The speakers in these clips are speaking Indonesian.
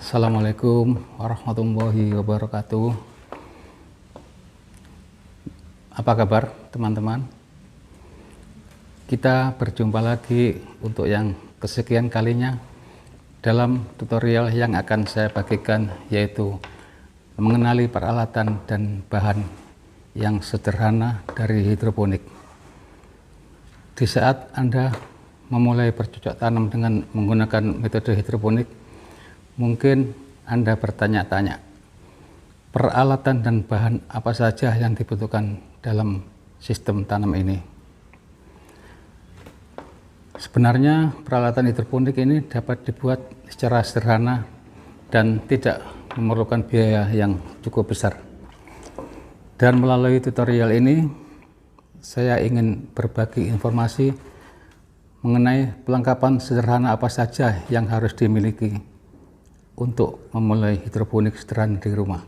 Assalamualaikum warahmatullahi wabarakatuh. Apa kabar teman-teman? Kita berjumpa lagi untuk yang kesekian kalinya dalam tutorial yang akan saya bagikan, yaitu mengenali peralatan dan bahan yang sederhana dari hidroponik. Di saat Anda memulai bercocok tanam dengan menggunakan metode hidroponik, mungkin Anda bertanya-tanya, peralatan dan bahan apa saja yang dibutuhkan dalam sistem tanam ini. Sebenarnya peralatan hidroponik ini dapat dibuat secara sederhana dan tidak memerlukan biaya yang cukup besar. Dan melalui tutorial ini, saya ingin berbagi informasi mengenai pelengkapan sederhana apa saja yang harus dimiliki untuk memulai hidroponik sederhana di rumah.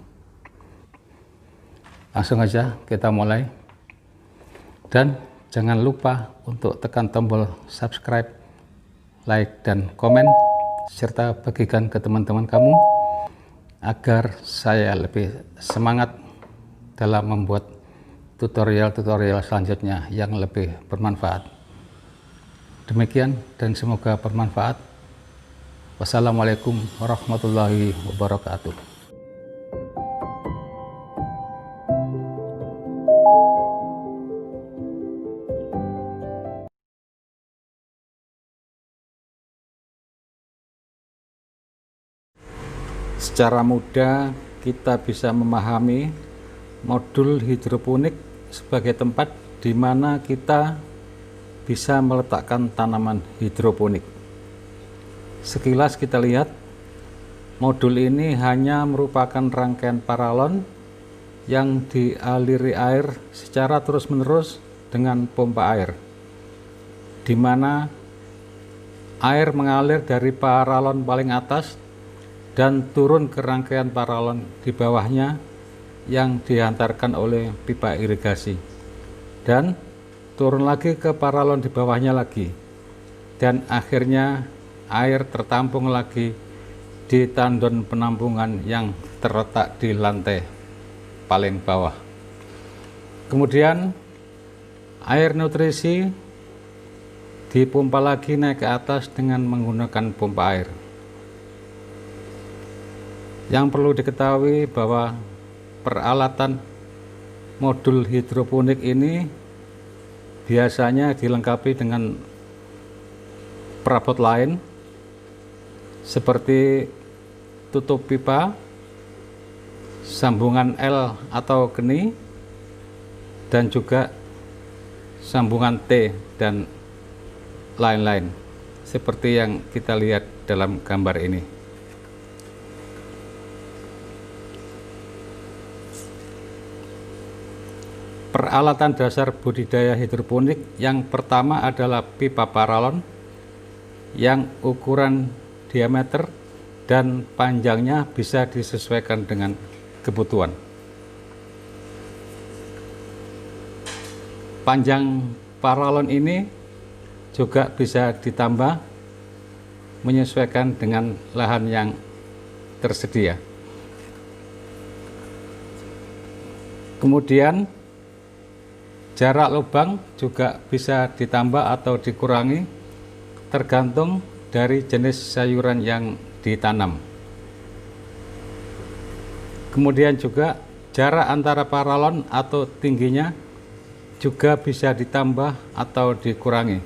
Langsung aja kita mulai, dan jangan lupa untuk tekan tombol subscribe, like, dan komen, serta bagikan ke teman-teman kamu agar saya lebih semangat dalam membuat tutorial-tutorial selanjutnya yang lebih bermanfaat. Demikian dan semoga bermanfaat. Wassalamualaikum warahmatullahi wabarakatuh. Secara mudah kita bisa memahami modul hidroponik sebagai tempat di mana kita bisa meletakkan tanaman hidroponik. Sekilas kita lihat, modul ini hanya merupakan rangkaian paralon yang dialiri air secara terus-menerus dengan pompa air, di mana air mengalir dari paralon paling atas dan turun ke rangkaian paralon di bawahnya yang dihantarkan oleh pipa irigasi, dan turun lagi ke paralon di bawahnya lagi, dan akhirnya air tertampung lagi di tandon penampungan yang terletak di lantai paling bawah. Kemudian air nutrisi dipompa lagi naik ke atas dengan menggunakan pompa air. Yang perlu diketahui bahwa peralatan modul hidroponik ini biasanya dilengkapi dengan perabot lain seperti tutup pipa, sambungan L atau geni, dan juga sambungan T dan lain-lain seperti yang kita lihat dalam gambar ini. Peralatan dasar budidaya hidroponik yang pertama adalah pipa paralon yang ukuran diameter dan panjangnya bisa disesuaikan dengan kebutuhan. Panjang paralon ini juga bisa ditambah menyesuaikan dengan lahan yang tersedia. Kemudian jarak lubang juga bisa ditambah atau dikurangi tergantung dari jenis sayuran yang ditanam. Kemudian juga jarak antara paralon atau tingginya juga bisa ditambah atau dikurangi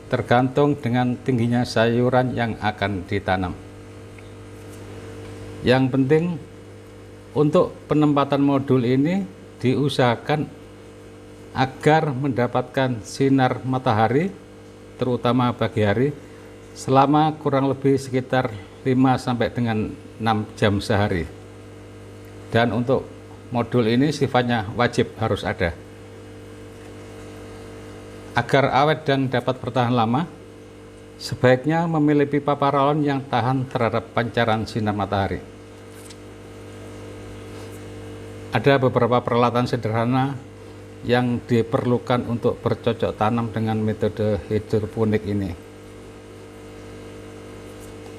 tergantung dengan tingginya sayuran yang akan ditanam. Yang penting untuk penempatan modul ini diusahakan agar mendapatkan sinar matahari terutama pagi hari selama kurang lebih sekitar 5 sampai dengan 6 jam sehari. Dan untuk modul ini sifatnya wajib harus ada. Agar awet dan dapat bertahan lama, sebaiknya memilih pipa paralon yang tahan terhadap pancaran sinar matahari. Ada beberapa peralatan sederhana yang diperlukan untuk bercocok tanam dengan metode hidroponik ini.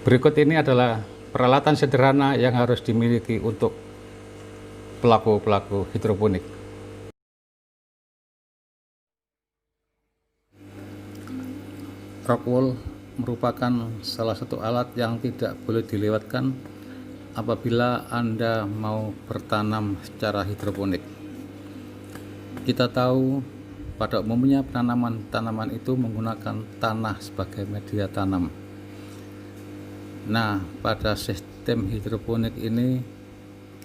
Berikut ini adalah peralatan sederhana yang harus dimiliki untuk pelaku-pelaku hidroponik. Rock wool merupakan salah satu alat yang tidak boleh dilewatkan apabila Anda mau bertanam secara hidroponik. Kita tahu pada umumnya tanaman itu menggunakan tanah sebagai media tanam. Nah, pada sistem hidroponik ini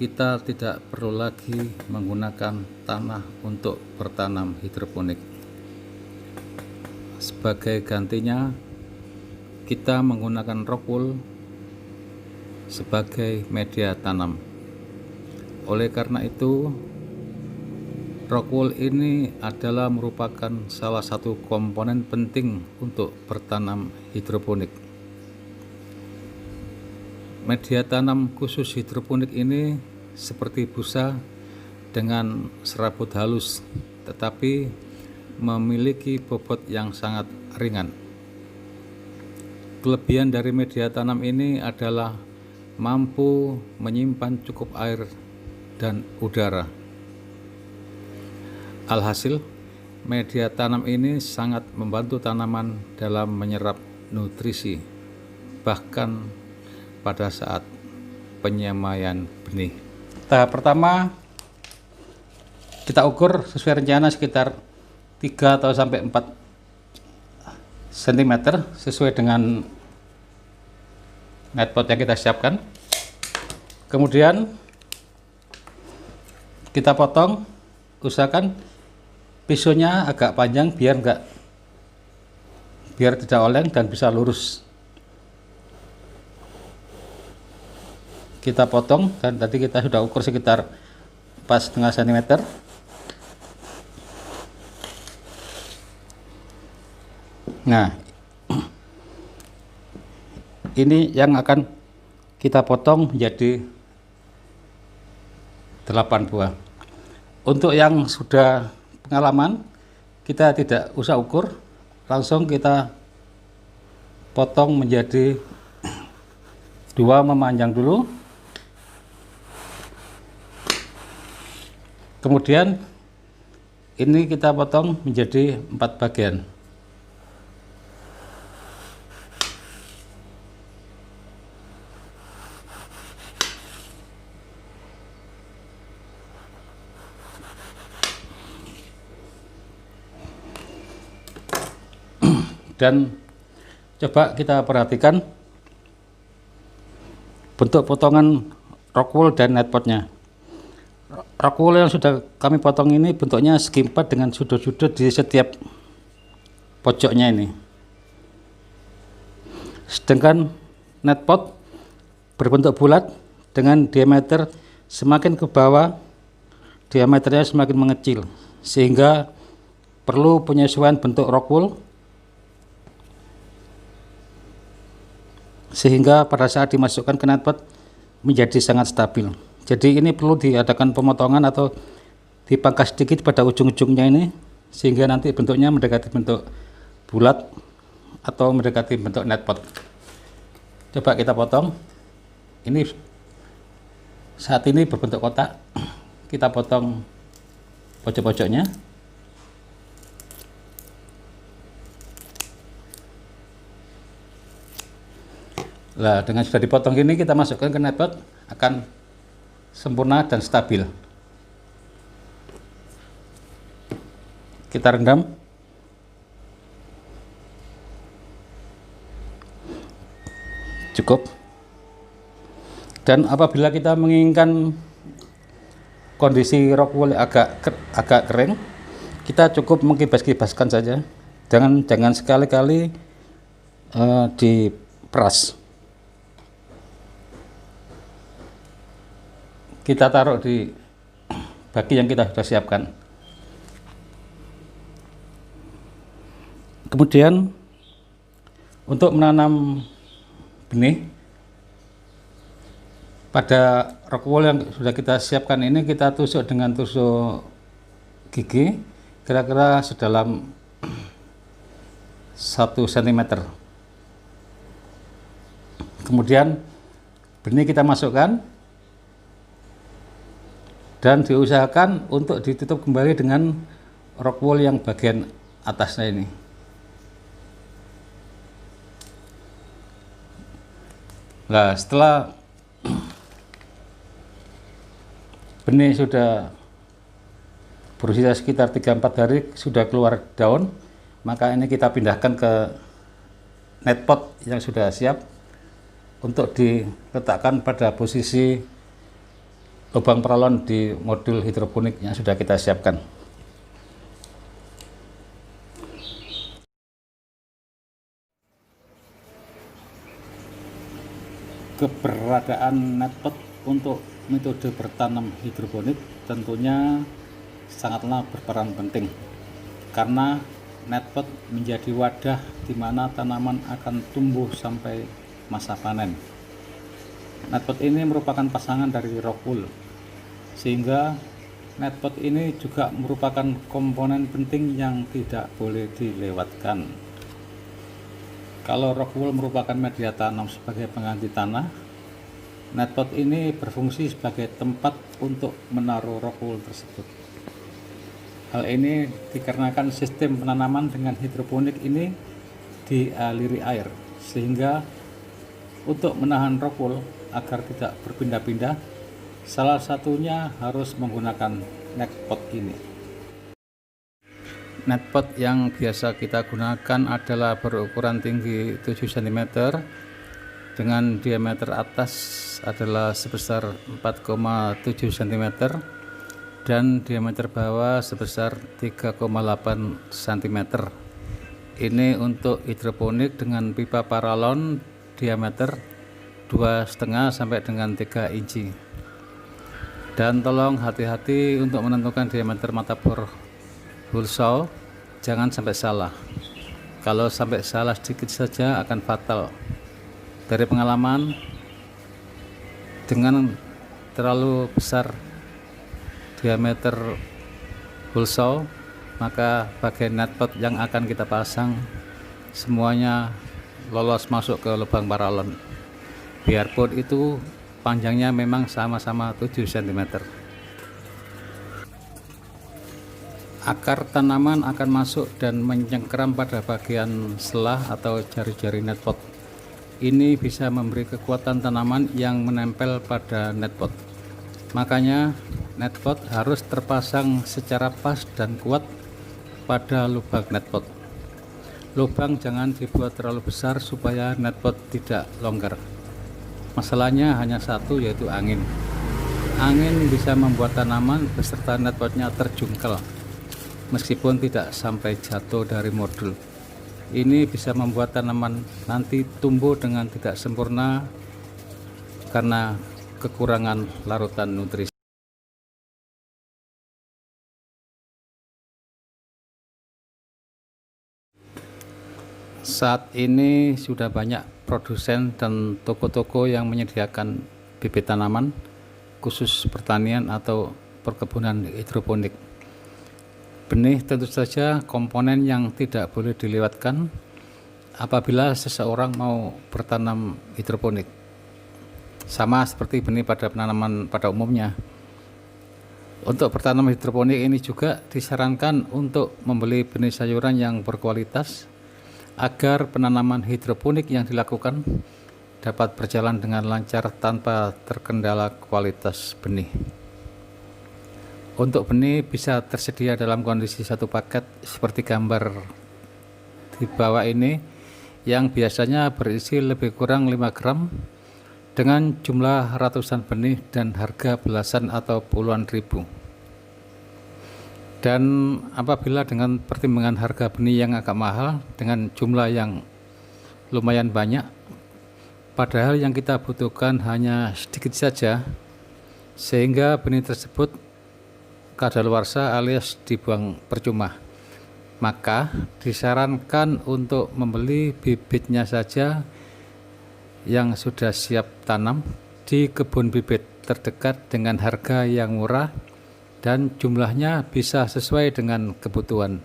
kita tidak perlu lagi menggunakan tanah untuk bertanam hidroponik. Sebagai gantinya, kita menggunakan rock wool sebagai media tanam. Oleh karena itu, rock wool ini adalah merupakan salah satu komponen penting untuk bertanam hidroponik. Media tanam khusus hidroponik ini seperti busa dengan serabut halus, tetapi memiliki bobot yang sangat ringan. Kelebihan dari media tanam ini adalah mampu menyimpan cukup air dan udara. Alhasil, media tanam ini sangat membantu tanaman dalam menyerap nutrisi, bahkan pada saat penyemaian benih. Tahap pertama, kita ukur sesuai rencana sekitar 3 atau sampai 4 cm sesuai dengan net pot yang kita siapkan. Kemudian kita potong, usahakan pisaunya agak panjang biar tidak oleng dan bisa lurus. Kita potong, dan tadi kita sudah ukur sekitar 4,5 cm. Nah, ini yang akan kita potong menjadi 8 buah. Untuk yang sudah pengalaman, kita tidak usah ukur, langsung kita potong menjadi 2 memanjang dulu. Kemudian ini kita potong menjadi 4 bagian. Dan coba kita perhatikan bentuk potongan rock wool dan net potnya. Rock wool yang sudah kami potong ini bentuknya segi 4 dengan sudut-sudut di setiap pojoknya ini. Sedangkan net pot berbentuk bulat dengan diameter semakin ke bawah, diameternya semakin mengecil, sehingga perlu penyesuaian bentuk rock wool sehingga pada saat dimasukkan ke net pot menjadi sangat stabil. Jadi ini perlu diadakan pemotongan atau dipangkas sedikit pada ujung-ujungnya ini, sehingga nanti bentuknya mendekati bentuk bulat atau mendekati bentuk net pot. Coba kita potong. Ini saat ini berbentuk kotak. Kita potong pojok-pojoknya. Nah, dengan sudah dipotong gini, kita masukkan ke net pot, akan sempurna dan stabil. Kita rendam. Cukup. Dan apabila kita menginginkan kondisi rock wool agak kering, kita cukup mengkibas-kibaskan saja. Jangan sekali-kali diperas. Kita taruh di bagi yang kita sudah siapkan. Kemudian untuk menanam benih pada rock wool yang sudah kita siapkan ini, kita tusuk dengan tusuk gigi kira-kira sedalam 1 cm. Kemudian Benih kita masukkan dan diusahakan untuk ditutup kembali dengan rock wool yang bagian atasnya ini. Nah, setelah benih sudah berusia sekitar 3-4 hari sudah keluar daun, maka ini kita pindahkan ke net pot yang sudah siap untuk diletakkan pada posisi lubang paralon di modul hidroponik yang sudah kita siapkan. Keberadaan net pot untuk metode bertanam hidroponik tentunya sangatlah berperan penting, karena net pot menjadi wadah di mana tanaman akan tumbuh sampai masa panen. Net pot ini merupakan pasangan dari rock wool, sehingga net pot ini juga merupakan komponen penting yang tidak boleh dilewatkan. Kalau rock wool merupakan media tanam sebagai pengganti tanah, net pot ini berfungsi sebagai tempat untuk menaruh rock wool tersebut. Hal ini dikarenakan sistem penanaman dengan hidroponik ini dialiri air, sehingga untuk menahan rock wool agar tidak berpindah-pindah, salah satunya harus menggunakan net pot ini. Net pot yang biasa kita gunakan adalah berukuran tinggi 7 cm dengan diameter atas adalah sebesar 4,7 cm dan diameter bawah sebesar 3,8 cm. Ini untuk hidroponik dengan pipa paralon diameter 2,5 sampai dengan 3 inci. Dan tolong hati-hati untuk menentukan diameter mata bor hole saw, jangan sampai salah. Kalau sampai salah sedikit saja akan fatal. Dari pengalaman, dengan terlalu besar diameter hole saw, maka bagian net pot yang akan kita pasang semuanya lolos masuk ke lubang paralon, biarpun itu panjangnya memang sama-sama 7 cm. Akar tanaman akan masuk dan menyengkeram pada bagian selah atau jari-jari net pot. Ini bisa memberi kekuatan tanaman yang menempel pada net pot. Makanya net pot harus terpasang secara pas dan kuat pada lubang net pot. Lubang jangan dibuat terlalu besar supaya net pot tidak longgar. Masalahnya hanya satu, yaitu angin. Angin bisa membuat tanaman beserta net potnya terjungkel, meskipun tidak sampai jatuh dari modul. Ini bisa membuat tanaman nanti tumbuh dengan tidak sempurna karena kekurangan larutan nutrisi. Saat ini sudah banyak produsen dan toko-toko yang menyediakan bibit tanaman khusus pertanian atau perkebunan hidroponik. Benih tentu saja komponen yang tidak boleh dilewatkan apabila seseorang mau bertanam hidroponik. Sama seperti benih pada penanaman pada umumnya. Untuk bertanam hidroponik ini juga disarankan untuk membeli benih sayuran yang berkualitas agar penanaman hidroponik yang dilakukan dapat berjalan dengan lancar tanpa terkendala kualitas benih. Untuk benih bisa tersedia dalam kondisi satu paket seperti gambar di bawah ini, yang biasanya berisi lebih kurang 5 gram dengan jumlah ratusan benih dan harga belasan atau puluhan ribu. Dan apabila dengan pertimbangan harga benih yang agak mahal dengan jumlah yang lumayan banyak, padahal yang kita butuhkan hanya sedikit saja, sehingga benih tersebut kadaluarsa alias dibuang percuma, maka disarankan untuk membeli bibitnya saja yang sudah siap tanam di kebun bibit terdekat dengan harga yang murah dan jumlahnya bisa sesuai dengan kebutuhan.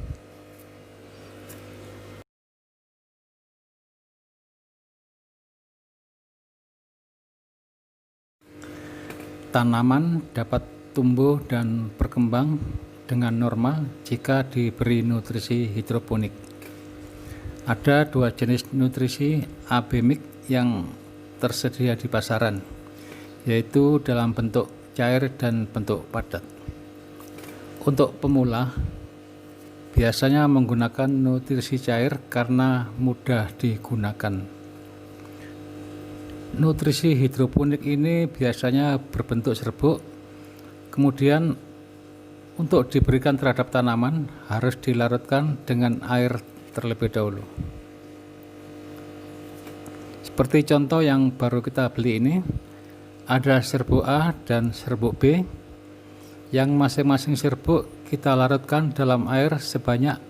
Tanaman dapat tumbuh dan berkembang dengan normal jika diberi nutrisi hidroponik. Ada 2 jenis nutrisi abemik yang tersedia di pasaran, yaitu dalam bentuk cair dan bentuk padat. Untuk pemula, biasanya menggunakan nutrisi cair karena mudah digunakan. Nutrisi hidroponik ini biasanya berbentuk serbuk, kemudian untuk diberikan terhadap tanaman harus dilarutkan dengan air terlebih dahulu. Seperti contoh yang baru kita beli ini, ada serbuk A dan serbuk B, yang masing-masing serbuk kita larutkan dalam air sebanyak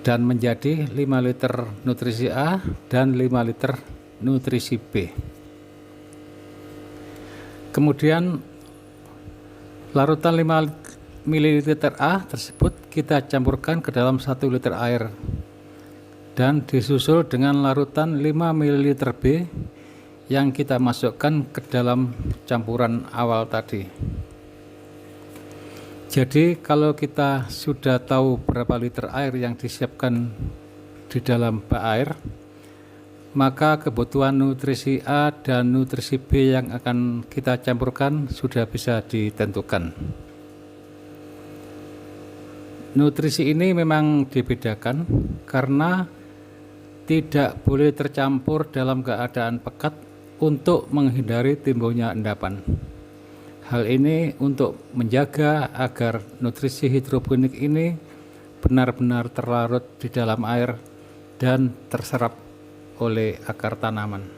dan menjadi 5 liter nutrisi A dan 5 liter nutrisi B. Kemudian larutan 5 ml A tersebut kita campurkan ke dalam 1 liter air dan disusul dengan larutan 5 ml B yang kita masukkan ke dalam campuran awal tadi. Jadi kalau kita sudah tahu berapa liter air yang disiapkan di dalam bak air, maka kebutuhan nutrisi A dan nutrisi B yang akan kita campurkan sudah bisa ditentukan. Nutrisi ini memang dibedakan karena tidak boleh tercampur dalam keadaan pekat untuk menghindari timbulnya endapan. Hal ini untuk menjaga agar nutrisi hidroponik ini benar-benar terlarut di dalam air dan terserap oleh akar tanaman.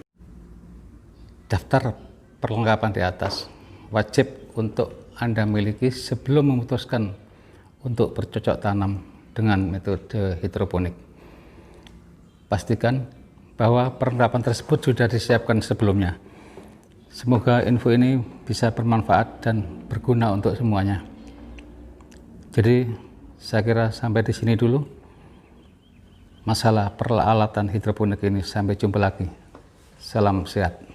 Daftar perlengkapan di atas wajib untuk Anda miliki sebelum memutuskan untuk bercocok tanam dengan metode hidroponik. Pastikan bahwa perlengkapan tersebut sudah disiapkan sebelumnya. Semoga info ini bisa bermanfaat dan berguna untuk semuanya. Jadi saya kira sampai di sini dulu masalah peralatan hidroponik ini. Sampai jumpa lagi. Salam sehat.